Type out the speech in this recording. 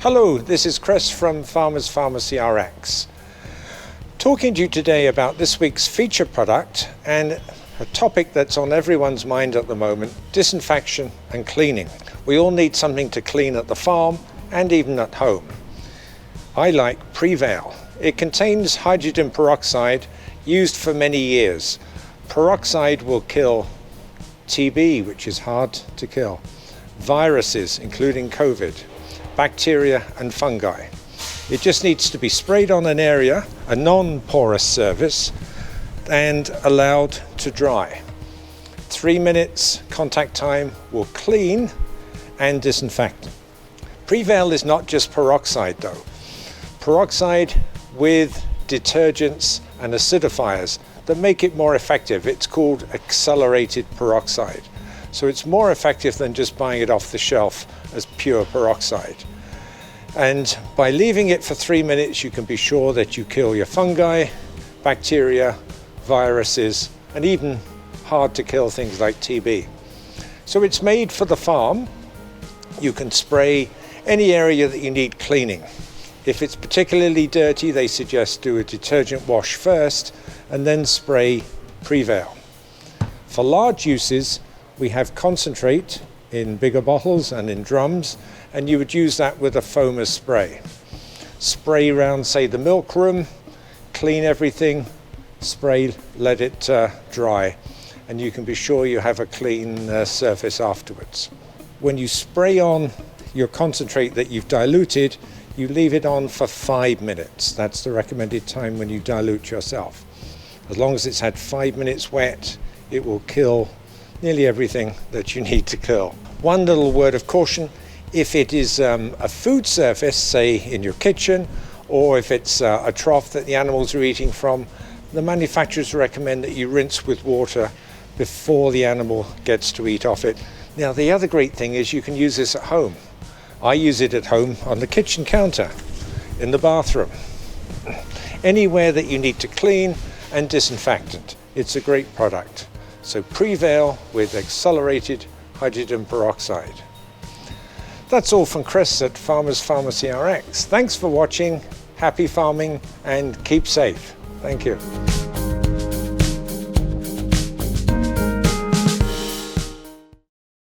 Hello, this is Chris from Farmers Farmacy RX. Talking to you today about this week's feature product and a topic that's on everyone's mind at the moment, disinfection and cleaning. We all need something to clean at the farm and even at home. I like Prevail. It contains hydrogen peroxide used for many years. Peroxide will kill TB, which is hard to kill, viruses, including COVID, bacteria and fungi. It just needs to be sprayed on an area, a non-porous surface, and allowed to dry. 3 minutes contact time will clean and disinfect. Prevail is not just peroxide though. Peroxide with detergents and acidifiers that make it more effective. It's called accelerated peroxide. So it's more effective than just buying it off the shelf as pure peroxide. And by leaving it for 3 minutes, you can be sure that you kill your fungi, bacteria, viruses, and even hard to kill things like TB. So it's made for the farm. You can spray any area that you need cleaning. If it's particularly dirty, they suggest do a detergent wash first and then spray Prevail. For large uses, we have concentrate in bigger bottles and in drums, and you would use that with a foamer spray. Spray around, say, the milk room, clean everything, spray, let it dry, and you can be sure you have a clean surface afterwards. When you spray on your concentrate that you've diluted, you leave it on for 5 minutes. That's the recommended time when you dilute yourself. As long as it's had 5 minutes wet, it will kill nearly everything that you need to kill. One little word of caution, if it is a food surface, say in your kitchen, or if it's a trough that the animals are eating from, the manufacturers recommend that you rinse with water before the animal gets to eat off it. Now, the other great thing is you can use this at home. I use it at home on the kitchen counter, in the bathroom, anywhere that you need to clean and disinfectant. It's a great product. So Prevail with accelerated hydrogen peroxide. That's all from Chris at Farmers Farmacy RX. Thanks for watching, happy farming, and keep safe. Thank you.